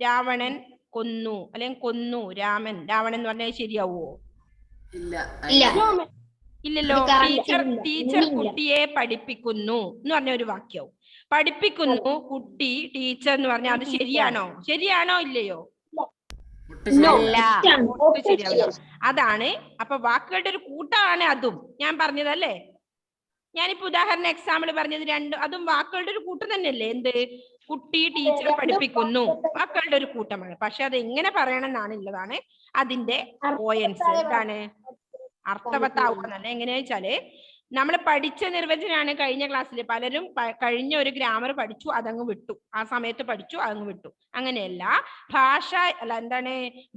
രാവണൻ കൊന്നു അല്ലെങ്കിൽ കൊന്നു രാമൻ രാവണൻ എന്ന് പറഞ്ഞാൽ ശരിയാവോ? ഇല്ലല്ലോ. ടീച്ചർ കുട്ടിയെ പഠിപ്പിക്കുന്നു എന്ന് പറഞ്ഞ ഒരു വാക്യാവും. പഠിപ്പിക്കുന്നു കുട്ടി ടീച്ചർ എന്ന് പറഞ്ഞാൽ അത് ശരിയാണോ ഇല്ലയോ? ശരിയാവില്ല. അതാണ്. അപ്പൊ വാക്കുകളുടെ ഒരു കൂട്ടമാണ് അതും ഞാൻ പറഞ്ഞതല്ലേ. ഞാനിപ്പോ ഉദാഹരണം എക്സാമ്പിൾ പറഞ്ഞത് അതും വാക്കുകളുടെ ഒരു കൂട്ടം തന്നെയല്ലേ? എന്ത്? കുട്ടി ടീച്ചർ പഠിപ്പിക്കുന്നു, വാക്കുകളുടെ ഒരു കൂട്ടമാണ്. പക്ഷെ അത് എങ്ങനെ പറയണം എന്നാണ് ഉള്ളതാണ് അതിന്റെ പോയിന്റ്സ്. എന്താണ് അർത്ഥവത്താവുന്നല്ല. എങ്ങനെയാ വെച്ചാല് നമ്മൾ പഠിച്ച നിർവചനാണ് കഴിഞ്ഞ ക്ലാസ്സിൽ. പലരും കഴിഞ്ഞ ഒരു ഗ്രാമർ പഠിച്ചു, അതങ്ങ് വിട്ടു. ആ സമയത്ത് പഠിച്ചു, അതങ്ങ് വിട്ടു. അങ്ങനെയല്ല. എന്താണ്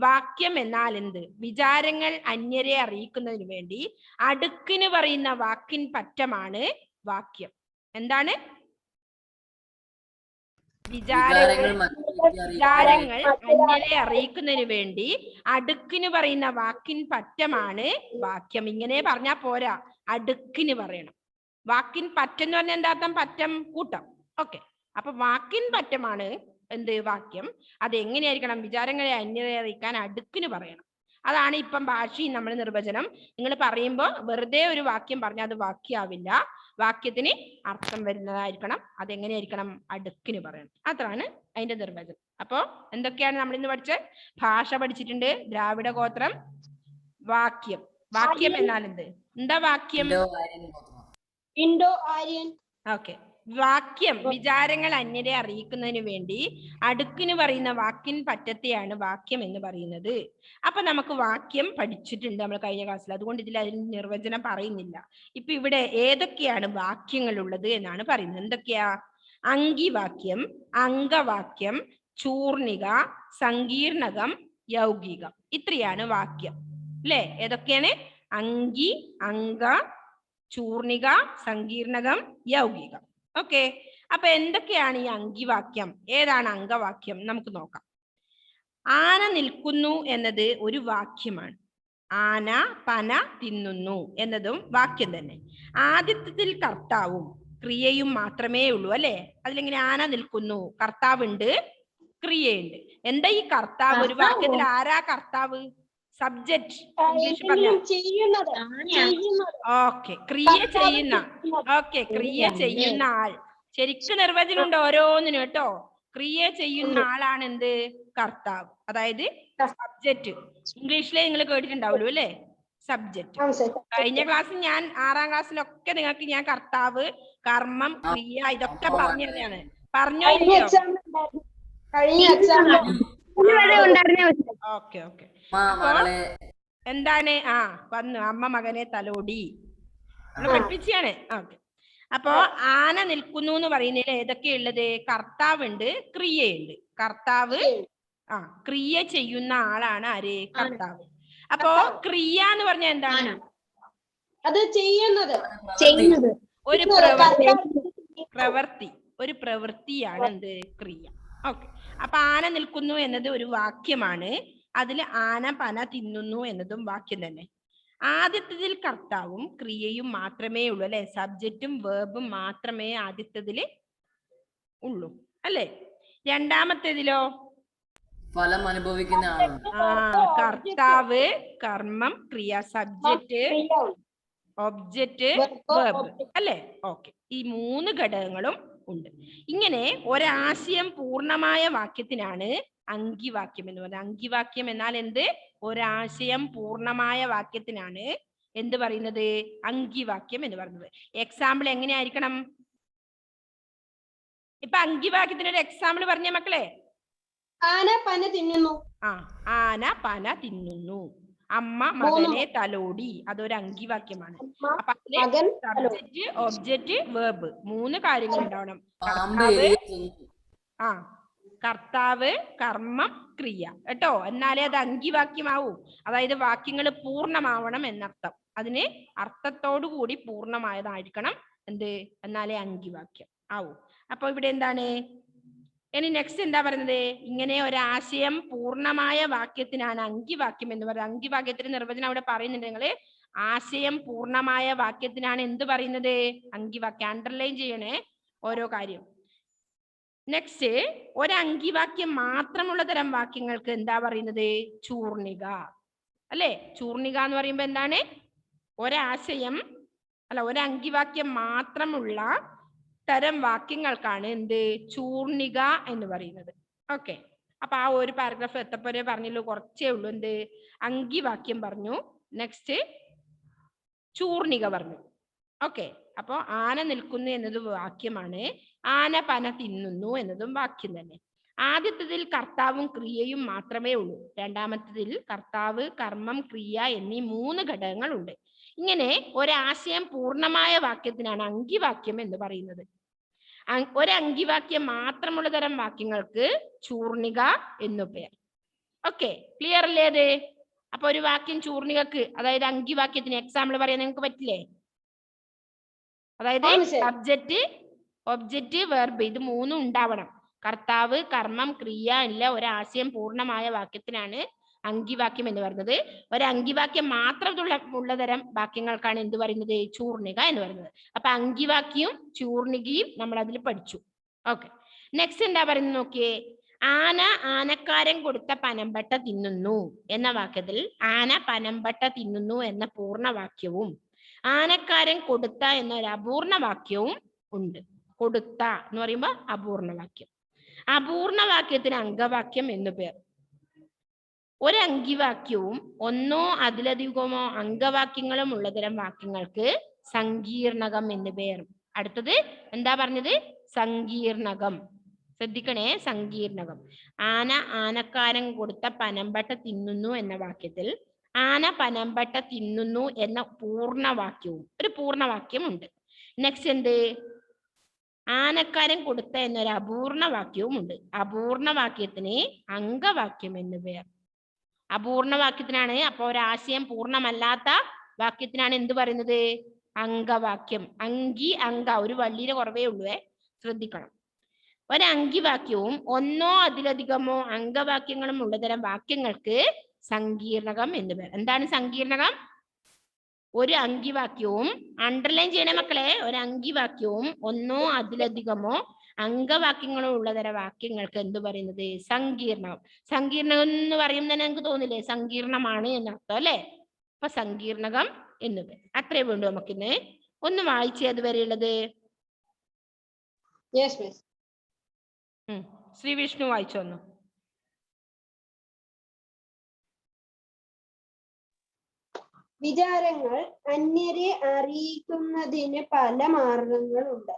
വാക്യം എന്നാൽ എന്ത്? വിചാരങ്ങൾ അന്യരെ അറിയിക്കുന്നതിന് വേണ്ടി അടുക്കിന് പറയുന്ന വാക്കിൻ പറ്റമാണ് വാക്യം. എന്താണ്? വികാരങ്ങൾ വിചാരങ്ങൾ അന്യരെ അറിയിക്കുന്നതിന് വേണ്ടി അടുക്കിന് പറയുന്ന വാക്കിൻ പറ്റമാണ് വാക്യം. ഇങ്ങനെ പറഞ്ഞാ പോരാ, അടുക്കിന് പറയണം. വാക്കിൻ പറ്റം എന്ന് പറഞ്ഞാൽ എന്താ അർത്ഥം? പറ്റം, കൂട്ടം. ഓക്കെ, അപ്പൊ വാക്കിൻ പറ്റമാണ് എന്ത്? വാക്യം. അത് എങ്ങനെയായിരിക്കണം? വിചാരങ്ങളെ അന്യരെ അറിയിക്കാൻ അടുക്കിന് പറയണം. അതാണ് ഇപ്പം ഭാഷയും നമ്മൾ നിർവചനം. നിങ്ങൾ പറയുമ്പോൾ വെറുതെ ഒരു വാക്യം പറഞ്ഞാൽ അത് വാക്യാവില്ല. വാക്യത്തിന് അർത്ഥം വരുന്നതായിരിക്കണം. അതെങ്ങനെയായിരിക്കണം? അടുക്കിന് പറയണം. അതാണ് അതിന്റെ നിർവചനം. അപ്പോ എന്തൊക്കെയാണ് നമ്മൾ ഇന്ന് പഠിച്ചത്? ഭാഷ പഠിച്ചിട്ടുണ്ട്, ദ്രാവിഡ ഗോത്രം, വാക്യം. വാക്യം എന്നാൽ എന്ത്? എന്താ വാക്യം? ഇൻഡോ ആര്യൻ. ഓക്കെ, വാക്യം വിചാരങ്ങൾ അന്യരെ അറിയിക്കുന്നതിന് വേണ്ടി അടുക്കിന് പറയുന്ന വാക്കിൻ പറ്റത്തെയാണ് വാക്യം എന്ന് പറയുന്നത്. അപ്പൊ നമുക്ക് വാക്യം പഠിച്ചിട്ടുണ്ട് നമ്മൾ കഴിഞ്ഞ ക്ലാസ്സിൽ, അതുകൊണ്ട് ഇതിൽ അതിന് നിർവചനം പറയുന്നില്ല. ഇപ്പൊ ഇവിടെ ഏതൊക്കെയാണ് വാക്യങ്ങൾ ഉള്ളത് എന്നാണ് പറയുന്നത്. എന്തൊക്കെയാ? അങ്കിവാക്യം, അംഗവാക്യം, ചൂർണിക, സങ്കീർണകം, യൗകികം. ഇത്രയാണ് വാക്യം അല്ലെ? ഏതൊക്കെയാണ്? അങ്കി, അംഗ, ചൂർണിക, സങ്കീർണകം, യൗകികം. ഓക്കെ, അപ്പൊ എന്തൊക്കെയാണ് ഈ അങ്കിവാക്യം? ഏതാണ് അംഗവാക്യം? നമുക്ക് നോക്കാം. ആന നിൽക്കുന്നു എന്നത് ഒരു വാക്യമാണ്. ആന പന തിന്നുന്നു എന്നതും വാക്യം തന്നെ. ആദ്യത്തിൽ കർത്താവും ക്രിയയും മാത്രമേ ഉള്ളൂ അല്ലെ? അതിലിങ്ങനെ ആന നിൽക്കുന്നു, കർത്താവുണ്ട്, ക്രിയയുണ്ട്. എന്താ ഈ കർത്താവ്? ഒരു വാക്യത്തിൽ ആരാ കർത്താവ്? സബ്ജക്റ്റ്. ഇംഗ്ലീഷ് പറഞ്ഞാൽ ഓക്കെ, ക്രിയ ചെയ്യുന്ന. ഓക്കെ, ക്രിയ ചെയ്യുന്ന ആൾ. ശരിക്കും നിർവചനം ഉണ്ട് ഓരോന്നിനും കേട്ടോ. ക്രിയ ചെയ്യുന്ന ആളാണ് എന്ത്? കർത്താവ്. അതായത് സബ്ജക്റ്റ്. ഇംഗ്ലീഷിലെ നിങ്ങൾ കേട്ടിട്ടുണ്ടാവുള്ളൂ അല്ലെ? സബ്ജക്റ്റ്. കഴിഞ്ഞ ക്ലാസ്സിൽ ഞാൻ 6ാം ക്ലാസ്സിലൊക്കെ നിങ്ങൾക്ക് ഞാൻ കർത്താവ്, കർമ്മം, ക്രിയ ഇതൊക്കെ പറഞ്ഞു തന്നെയാണ്. പറഞ്ഞോ ഇല്ലയോ? Okay okay. എന്താണ്? വന്നു അമ്മ മകനെ തലോടി പഠിപ്പിച്ചാണ്. ഓക്കെ, അപ്പോ ആന നിൽക്കുന്നു എന്ന് പറയുന്നതിൽ ഏതൊക്കെയുള്ളത്? കർത്താവുണ്ട്, ക്രിയയുണ്ട്. കർത്താവ്, ക്രിയ ചെയ്യുന്ന ആളാണ് ആര്? കർത്താവ്. അപ്പോ ക്രിയ എന്ന് പറഞ്ഞാൽ എന്താണ്? അത് ചെയ്യുന്നത്, ഒരു പ്രവൃത്തി, ഒരു പ്രവൃത്തിയാണ് എന്ത്? ക്രിയ. ഓക്കെ, അപ്പൊ ആന നിൽക്കുന്നു എന്നത് ഒരു വാക്യമാണ്. അതിൽ ആന പന തിന്നുന്നു എന്നതും വാക്യം തന്നെ. ആദ്യത്തതിൽ കർത്താവും ക്രിയയും മാത്രമേ ഉള്ളൂ അല്ലെ? സബ്ജക്റ്റും വേർബും മാത്രമേ ആദ്യത്തതില് ഉള്ളൂ അല്ലെ? രണ്ടാമത്തേതിലോ? ഫലം അനുഭവിക്കുന്ന ആളാണ്. കർത്താവ്, കർമ്മം, ക്രിയ, സബ്ജക്റ്റ്, ഒബ്ജക്റ്റ്, വേർബ് അല്ലെ? ഓക്കെ, ഈ 3 ഘടകങ്ങളും ഉണ്ട്. ഇങ്ങനെ ഒരാശയം പൂർണ്ണമായ വാക്യത്തിനാണ് അങ്കിവാക്യം എന്ന് പറയുന്നത്. അങ്കിവാക്യം എന്നാൽ എന്ത്? ഒരാശയം പൂർണ്ണമായ വാക്യത്തിനാണ് എന്ത് പറയുന്നത്? അങ്കിവാക്യം എന്ന് പറയുന്നത്. എക്സാമ്പിൾ എങ്ങനെയായിരിക്കണം? ഇപ്പൊ അങ്കിവാക്യത്തിന് ഒരു എക്സാമ്പിൾ പറഞ്ഞ മക്കളെ. ആന പന തിന്നുന്നു. ആന പന തിന്നുന്നു. അമ്മ മകനെ തലോടി. അതൊരു അങ്കിവാക്യമാണ്. അപ്പൊ അതില് സബ്ജക്റ്റ്, ഒബ്ജക്റ്റ്, വേർബ് 3 കാര്യങ്ങൾ ഉണ്ടാവണം. കർത്താവ്, കർമ്മം, ക്രിയ കേട്ടോ. എന്നാലേ അത് അങ്കിവാക്യമാവൂ. അതായത് വാക്യങ്ങൾ പൂർണ്ണമാവണം എന്നർത്ഥം. അതിന് അർത്ഥത്തോടു കൂടി പൂർണ്ണമായതായിരിക്കണം എന്ത്? എന്നാലേ അങ്കിവാക്യം ആവൂ. അപ്പൊ ഇവിടെ എന്താണ്? ഇനി നെക്സ്റ്റ് എന്താ പറയുന്നത്? ഇങ്ങനെ ഒരാശയം പൂർണ്ണമായ വാക്യത്തിനാണ് അങ്കിവാക്യം എന്ന് പറയുന്നത്. അങ്കിവാക്യത്തിന്റെ നിർവചനം അവിടെ പറയുന്നുണ്ട്. നിങ്ങള് ആശയം പൂർണ്ണമായ വാക്യത്തിനാണ് എന്ത് പറയുന്നത്? അങ്കിവാക്യം. അണ്ടർലൈൻ ചെയ്യണേ ഓരോ കാര്യം. നെക്സ്റ്റ്, ഒരങ്കിവാക്യം മാത്രമുള്ള തരം വാക്യങ്ങൾക്ക് എന്താ പറയുന്നത്? ചൂർണിക അല്ലെ? ചൂർണിക എന്ന് പറയുമ്പോ എന്താണ്? ഒരാശയം അല്ല, ഒരങ്കിവാക്യം മാത്രമുള്ള തരം വാക്യങ്ങൾക്കാണ് എന്ത്? ചൂർണിക എന്ന് പറയുന്നത്. ഓക്കെ, അപ്പൊ ആ ഒരു പാരഗ്രാഫ് എത്തപ്പോരെ പറഞ്ഞുള്ളൂ, കുറച്ചേ ഉള്ളൂ. എന്ത്? അങ്കിവാക്യം പറഞ്ഞു, നെക്സ്റ്റ് ചൂർണിക പറഞ്ഞു. ഓക്കെ, അപ്പൊ ആന നിൽക്കുന്നു എന്നത് വാക്യമാണ്. ആന പന തിന്നുന്നു എന്നതും വാക്യം തന്നെ. ആദ്യത്തതിൽ കർത്താവും ക്രിയയും മാത്രമേ ഉള്ളൂ. രണ്ടാമത്തതിൽ കർത്താവ്, കർമ്മം, ക്രിയ എന്നീ 3 ഘടകങ്ങൾ ഉണ്ട്. ഇങ്ങനെ ഒരാശയം പൂർണ്ണമായ വാക്യത്തിനാണ് അങ്കിവാക്യം എന്ന് പറയുന്നത്. ഒരങ്കിവാക്യം മാത്രമുള്ള തരം വാക്യങ്ങൾക്ക് ചൂർണിക എന്നു പേർ. ഓക്കെ, ക്ലിയർ അല്ലേ അത്? അപ്പൊ ഒരു വാക്യം ചൂർണികക്ക്, അതായത് അങ്കിവാക്യത്തിന് എക്സാമ്പിൾ പറയാൻ നിങ്ങൾക്ക് പറ്റില്ലേ? അതായത് സബ്ജക്റ്റ്, ഒബ്ജക്റ്റ്, വെർബ് ഇത് 3 ഉണ്ടാവണം. കർത്താവ്, കർമ്മം, ക്രിയ ഇല്ല ഒരാശയം പൂർണ്ണമായ വാക്യത്തിനാണ് അങ്കിവാക്യം എന്ന് പറയുന്നത്. ഒരു അങ്കിവാക്യം മാത്രം ഉള്ള തരം വാക്യങ്ങൾക്കാണ് എന്ത് പറയുന്നത്? ചൂർണിക എന്ന് പറയുന്നത്. അപ്പൊ അങ്കിവാക്യവും ചൂർണികയും നമ്മൾ അതിൽ പഠിച്ചു. ഓക്കെ, നെക്സ്റ്റ് എന്താ പറയുന്നത് നോക്കിയേ. ആന ആനക്കാരൻ കൊടുത്ത പനമ്പട്ട തിന്നുന്നു എന്ന വാക്യത്തിൽ ആന പനമ്പട്ട തിന്നുന്നു എന്ന പൂർണ്ണവാക്യവും ആനക്കാരൻ കൊടുത്ത എന്നൊരു അപൂർണ വാക്യവും ഉണ്ട്. കൊടുത്ത എന്ന് പറയുമ്പോൾ അപൂർണവാക്യം. അപൂർണവാക്യത്തിന് അംഗവാക്യം എന്നു പേർ. ഒരു അങ്കിവാക്യവും ഒന്നോ അതിലധികമോ അംഗവാക്യങ്ങളും ഉള്ളതരം വാക്യങ്ങൾക്ക് സങ്കീർണകം എന്ന് പേർ. അടുത്തത് എന്താ പറഞ്ഞത്? സങ്കീർണകം. ശ്രദ്ധിക്കണേ, സങ്കീർണകം. ആന ആനക്കാരൻ കൊടുത്ത പനമ്പട്ട തിന്നുന്നു എന്ന വാക്യത്തിൽ ആന പനമ്പട്ട തിന്നുന്നു എന്ന പൂർണ്ണവാക്യവും ഒരു പൂർണ്ണവാക്യം ഉണ്ട്. നെക്സ്റ്റ് എന്ത്? ആനക്കാരൻ കൊടുത്ത എന്നൊരു അപൂർണ വാക്യവും ഉണ്ട്. അപൂർണ വാക്യത്തിന് അംഗവാക്യം എന്ന് പേർ. അപൂർണ വാക്യത്തിനാണ്, അപ്പൊ ഒരാശയം പൂർണ്ണമല്ലാത്ത വാക്യത്തിനാണ് എന്ത് പറയുന്നത്? അംഗവാക്യം. അങ്കി അങ്ക ഒരു വള്ളിയുടെ കുറവേ ഉള്ളൂ, ശ്രദ്ധിക്കണം. ഒരങ്കിവാക്യവും ഒന്നോ അതിലധികമോ അംഗവാക്യങ്ങളും ഉള്ളതരം വാക്യങ്ങൾക്ക് സങ്കീർണകം എന്ന് പേർ. എന്താണ് സങ്കീർണകം? ഒരു അങ്കിവാക്യവും, അണ്ടർലൈൻ ചെയ്യണേ മക്കളെ, ഒരു അങ്കിവാക്യവും ഒന്നോ അതിലധികമോ അംഗവാക്യങ്ങളും ഉള്ളതരം വാക്യങ്ങൾക്ക് എന്ത് പറയുന്നത്? സങ്കീർണകം. സങ്കീർണകം എന്ന് പറയുമ്പോൾ തന്നെ നിങ്ങൾക്ക് തോന്നില്ലേ സങ്കീർണമാണ് എന്നർത്ഥം അല്ലെ? അപ്പൊ സങ്കീർണകം എന്ന് പേർ. അത്രേ വേണ്ടു നമുക്കിന്ന്. ഒന്ന് വായിച്ചേ അതുവരെയുള്ളത്. ശ്രീ വിഷ്ണു വായിച്ചോന്നു. വിചാരങ്ങൾ അന്യരെ അറിയിക്കുന്നതിന് പല മാർഗങ്ങളുമുണ്ട്.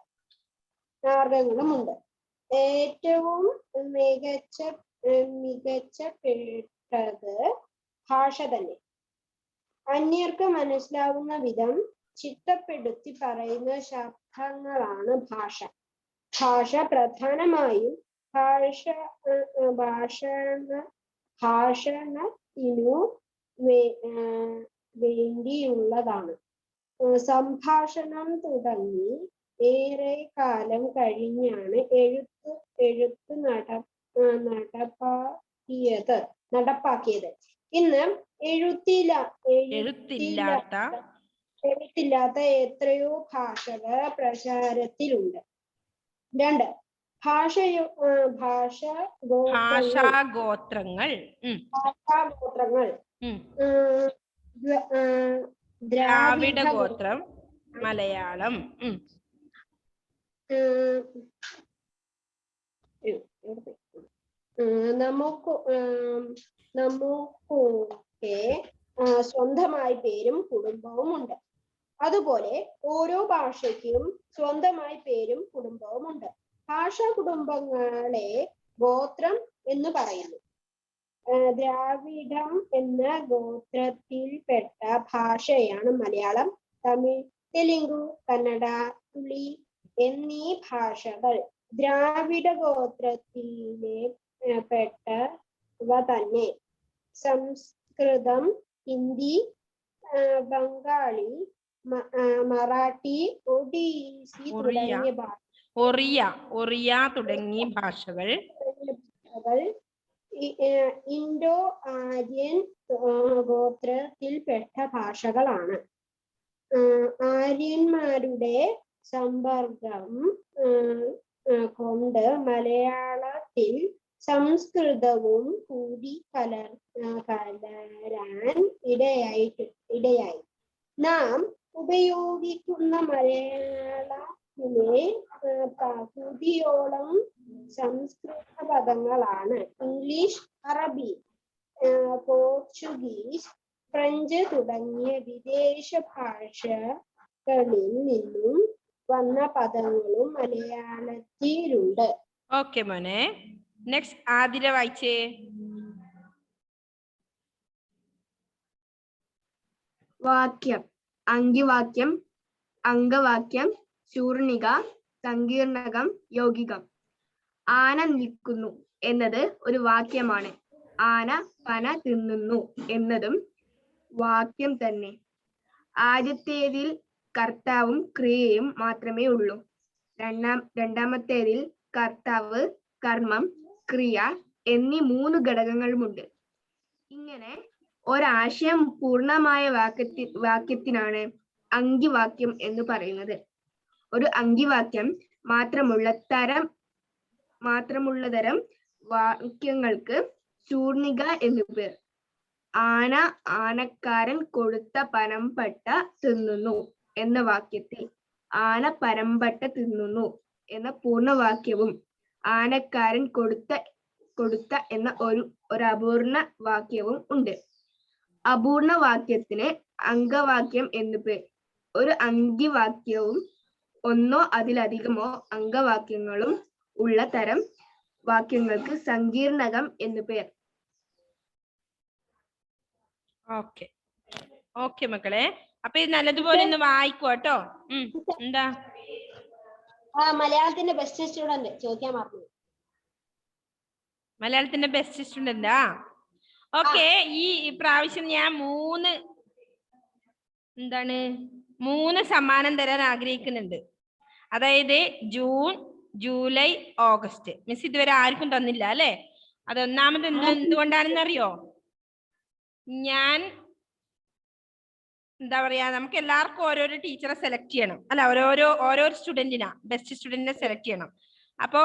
ഏറ്റവും മികച്ചപ്പെട്ടത് ഭാഷ തന്നെ. അന്യർക്ക് മനസ്സിലാവുന്ന വിധം ചിട്ടപ്പെടുത്തി പറയുന്ന ശബ്ദങ്ങളാണ് ഭാഷ. ഭാഷ പ്രധാനമായും ഭാഷണത്തിനു വേണ്ടിയുള്ളതാണ്. സംഭാഷണം തുടങ്ങി ഏറെ കാലം കഴിഞ്ഞാണ് എഴുത്ത് നടപ്പാക്കിയത്. ഇന്ന് എഴുത്തില്ലാത്ത എത്രയോ ഭാഷകൾ പ്രചാരത്തിലുണ്ട്. 2. ഭാഷാഗോത്രങ്ങൾ. ദ്രാവിഡ ഗോത്രം, മലയാളം. നമുക്കൊക്കെ സ്വന്തമായി പേരും കുടുംബവും ഉണ്ട്. അതുപോലെ ഓരോ ഭാഷയ്ക്കും സ്വന്തമായി പേരും കുടുംബവും ഉണ്ട്. ഭാഷാ കുടുംബങ്ങളെ ഗോത്രം എന്ന് പറയുന്നു. ദ്രാവിഡം എന്ന ഗോത്രത്തിൽപ്പെട്ട ഭാഷയാണ് മലയാളം, തമിഴ്, തെലുങ്കു, കന്നഡ, തുളി എന്നീ ഭാഷകൾ. ദ്രാവിഡ ഗോത്രത്തിലെ പെട്ടവ തന്നെ. സംസ്കൃതം, ഹിന്ദി, ബംഗാളി, മറാഠി, ഒഡീസി ഒറിയ തുടങ്ങിയ ഭാഷകൾ ഇൻഡോ ആര്യൻ ഗോത്രത്തിൽപ്പെട്ട ഭാഷകളാണ്. ആര്യന്മാരുടെ സമ്പർക്കം കൊണ്ട് മലയാളത്തിൽ സംസ്കൃതവും കൂടി കലരാൻ ഇടയായി. നാം ഉപയോഗിക്കുന്ന മലയാളത്തിലെ പകുതിയോളം സംസ്കൃത പദങ്ങളാണ്. ഇംഗ്ലീഷ്, അറബി, പോർച്ചുഗീസ്, ഫ്രഞ്ച് തുടങ്ങിയ വിദേശ ഭാഷകളിൽ നിന്നും വന്ന പദങ്ങളും മലയാളത്തിലുണ്ട്. ഓക്കെ മോനെ, നെക്സ്റ്റ് ആതിര വായിച്ചേ. വാക്യം, അങ്കിവാക്യം, അംഗവാക്യം, ചൂർണിക, സങ്കീർണകം, യൗഗികം. ആന നിൽക്കുന്നു എന്നത് ഒരു വാക്യമാണ്. ആന പന തിന്നുന്നു എന്നതും വാക്യം തന്നെ. ആദ്യത്തേതിൽ കർത്താവും ക്രിയയും മാത്രമേ ഉള്ളൂ. രണ്ടാമത്തേതിൽ കർത്താവ്, കർമ്മം, ക്രിയ എന്നീ 3 ഘടകങ്ങളുമുണ്ട്. ഇങ്ങനെ ഒരാശയം പൂർണ്ണമായ വാക്യത്തിനാണ് അങ്കിവാക്യം എന്ന് പറയുന്നത്. ഒരു അങ്കിവാക്യം മാത്രമുള്ള തരം വാക്യങ്ങൾക്ക് ചൂർണിക എന്നു പേർ. ആന ആനക്കാരൻ കൊടുത്ത പനമ്പട്ട തിന്നുന്നു എന്ന വാക്യത്തിൽ ആന പനമ്പട്ട തിന്നുന്നു എന്ന പൂർണ്ണവാക്യവും ആനക്കാരൻ കൊടുത്ത എന്ന ഒരു അപൂർണ വാക്യവും ഉണ്ട്. അപൂർണ വാക്യത്തിന് അങ്കവാക്യം എന്നു പേർ. ഒരു അങ്കിവാക്യവും ഒന്നോ അതിലധികമോ അങ്കവാക്യങ്ങളും ഉള്ള തരം വാക്യങ്ങൾക്ക് സങ്കീർണകം എന്നു പേർ. ഓക്കെ ഓക്കെ മക്കളെ, അപ്പൊ ഇത് നല്ലതുപോലെ ഒന്ന് വായിക്കോ കേട്ടോ. എന്താ മലയാളത്തിന്റെ ബെസ്റ്റ് സ്റ്റുഡന്റ് ചോദിക്കാൻ മറന്നു. മലയാളത്തിന്റെ ബെസ്റ്റ് സ്റ്റുഡന്റാ? ഓക്കെ, ഈ പ്രാവശ്യം ഞാൻ 3 സമ്മാനം തരാൻ ആഗ്രഹിക്കുന്നുണ്ട്. അതായത് ജൂൺ, ജൂലൈ, ഓഗസ്റ്റ്. മിസ് ഇതുവരെ ആർക്കും തന്നില്ല അല്ലെ? അത് ഒന്നാമത് എന്തുകൊണ്ടാണെന്ന് അറിയോ? ഞാൻ എന്താ പറയാ, നമുക്ക് എല്ലാവർക്കും ഓരോരോ ടീച്ചറെ സെലക്ട് ചെയ്യണം അല്ല, ഓരോ സ്റ്റുഡന്റിനാ ബെസ്റ്റ് സ്റ്റുഡന്റിനെ സെലക്ട് ചെയ്യണം. അപ്പോ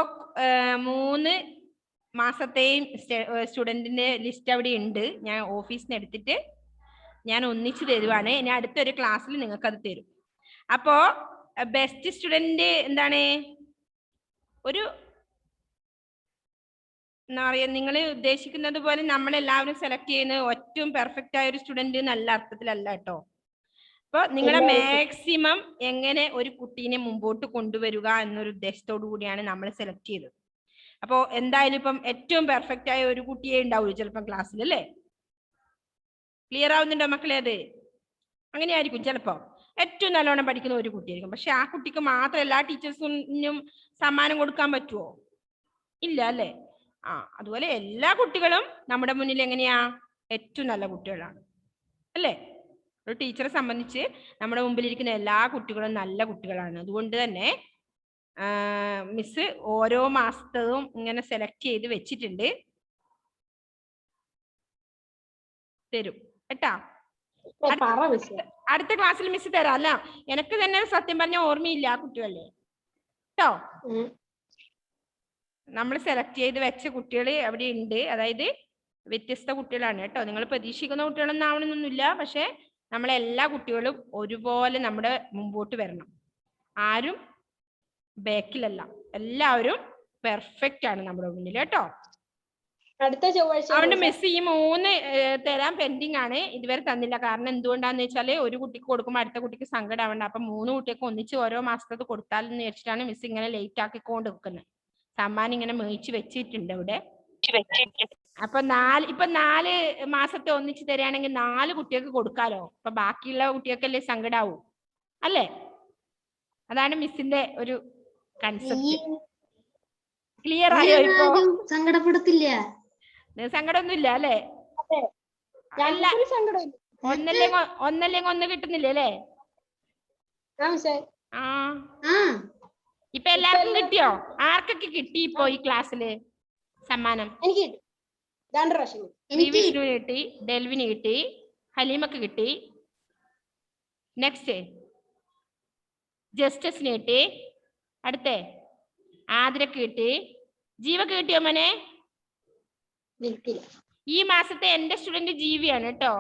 3 മാസത്തെയും സ്റ്റുഡന്റിന്റെ ലിസ്റ്റ് അവിടെ ഉണ്ട്. ഞാൻ ഓഫീസിൽ നിന്ന് എടുത്തിട്ട് ഞാൻ ഒന്നിച്ചു തരുവാണ്. ഇനി അടുത്തൊരു ക്ലാസ്സിൽ നിങ്ങൾക്ക് അത് തരും. അപ്പോ ബെസ്റ്റ് സ്റ്റുഡന്റ് എന്താണ്, ഒരു എന്താ പറയാ, നിങ്ങൾ ഉദ്ദേശിക്കുന്നത് പോലെ നമ്മളെല്ലാവരും സെലക്ട് ചെയ്യുന്ന ഏറ്റവും പെർഫെക്റ്റ് ആയ ഒരു സ്റ്റുഡന്റ് നല്ല അർത്ഥത്തിലല്ല കേട്ടോ. അപ്പൊ നിങ്ങളെ മാക്സിമം എങ്ങനെ ഒരു കുട്ടീനെ മുമ്പോട്ട് കൊണ്ടുവരിക എന്നൊരു ഉദ്ദേശത്തോടു കൂടിയാണ് നമ്മൾ സെലക്ട് ചെയ്തത്. അപ്പോ എന്തായാലും ഇപ്പം ഏറ്റവും പെർഫെക്റ്റ് ആയ ഒരു കുട്ടിയെ ഉണ്ടാവുള്ളൂ ചിലപ്പം ക്ലാസ്സിൽ അല്ലേ? ക്ലിയർ ആവുന്നുണ്ടോ മക്കളെ? അത് അങ്ങനെയായിരിക്കും. ചിലപ്പോ ഏറ്റവും നല്ലോണം പഠിക്കുന്ന ഒരു കുട്ടിയായിരിക്കും. പക്ഷെ ആ കുട്ടിക്ക് മാത്രം എല്ലാ ടീച്ചേഴ്സിനും സമ്മാനം കൊടുക്കാൻ പറ്റുമോ? ഇല്ല അല്ലേ? അതുപോലെ എല്ലാ കുട്ടികളും നമ്മുടെ മുന്നിൽ എങ്ങനെയാ? ഏറ്റവും നല്ല കുട്ടികളാണ് അല്ലേ? ഒരു ടീച്ചറെ സംബന്ധിച്ച് നമ്മുടെ മുമ്പിലിരിക്കുന്ന എല്ലാ കുട്ടികളും നല്ല കുട്ടികളാണ്. അതുകൊണ്ട് തന്നെ മിസ് ഓരോ മാസത്തതും ഇങ്ങനെ സെലക്ട് ചെയ്ത് വെച്ചിട്ടുണ്ട്, തരും കേട്ടാ. അടുത്ത ക്ലാസ്സിൽ മിസ് തരാം. അല്ല, എനിക്ക് തന്നെ സത്യം പറഞ്ഞ ഓർമ്മയില്ല ആ കുട്ടികളെ കേട്ടോ. നമ്മൾ സെലക്ട് ചെയ്ത് വെച്ച കുട്ടികൾ അവിടെ ഉണ്ട്. അതായത് വ്യത്യസ്ത കുട്ടികളാണ് കേട്ടോ. നിങ്ങൾ പ്രതീക്ഷിക്കുന്ന കുട്ടികളൊന്നും ആവണമെന്നൊന്നുമില്ല. പക്ഷെ നമ്മളെല്ലാ കുട്ടികളും ഒരുപോലെ നമ്മുടെ മുമ്പോട്ട് വരണം. ആരും ബാക്കിലല്ല, എല്ലാവരും പെർഫെക്റ്റ് ആണ് നമ്മുടെ മുന്നിൽ കേട്ടോ. അടുത്ത ചൊവ്വാഴ്ച അതുകൊണ്ട് മിസ് ഈ 3 തരാൻ പെൻഡിങ് ആണ്, ഇതുവരെ തന്നില്ല. കാരണം എന്തുകൊണ്ടാന്ന് വെച്ചാല് ഒരു കുട്ടിക്ക് കൊടുക്കുമ്പോൾ അടുത്ത കുട്ടിക്ക് സങ്കടം ആവണ്ട. അപ്പൊ 3 കുട്ടികൾക്ക് ഒന്നിച്ച് ഓരോ മാസത്തത് കൊടുത്താലെന്ന് വെച്ചിട്ടാണ് മിസ് ഇങ്ങനെ ലേറ്റ് ആക്കിക്കൊണ്ട് വെക്കുന്നത്. സമ്മാനം ഇങ്ങനെ മേടിച്ച് വെച്ചിട്ടുണ്ട് ഇവിടെ. അപ്പൊ 4 മാസത്തെ ഒന്നിച്ച് തരികയാണെങ്കിൽ 4 കുട്ടികൾക്ക് കൊടുക്കാലോ. അപ്പൊ ബാക്കിയുള്ള കുട്ടികൾക്കല്ലേ സങ്കടാവൂ അല്ലേ? അതാണ് മിസ്സിന്റെ ഒരു കൺസെപ്റ്റ്. ക്ലിയർ ആയോ? ഇപ്പൊ സങ്കടപ്പെടത്തില്ല, സങ്കടമൊന്നുമില്ല അല്ലേ? ഒന്നല്ലെങ്കിൽ ഒന്ന് കിട്ടുന്നില്ല അല്ലേ? ഇപ്പൊ എല്ലാവർക്കും കിട്ടിയോ? ആർക്കൊക്കെ കിട്ടി ഇപ്പൊ ഈ ക്ലാസ്സില് സമ്മാനം? വിഷ്ണുവിന് കിട്ടി, ഡെൽവിന് കിട്ടി, ഹലീമക്ക് കിട്ടി, നെക്സ്റ്റ് ജസ്റ്റിസിന് കിട്ടി, അടുത്തേ ആതിരക്ക് കിട്ടി, ജീവക്ക് കിട്ടിയോ മോനെ? ഈ മാസത്തെ എന്റെ സ്റ്റുഡന്റ് ജീവിയാണ് കേട്ടോ.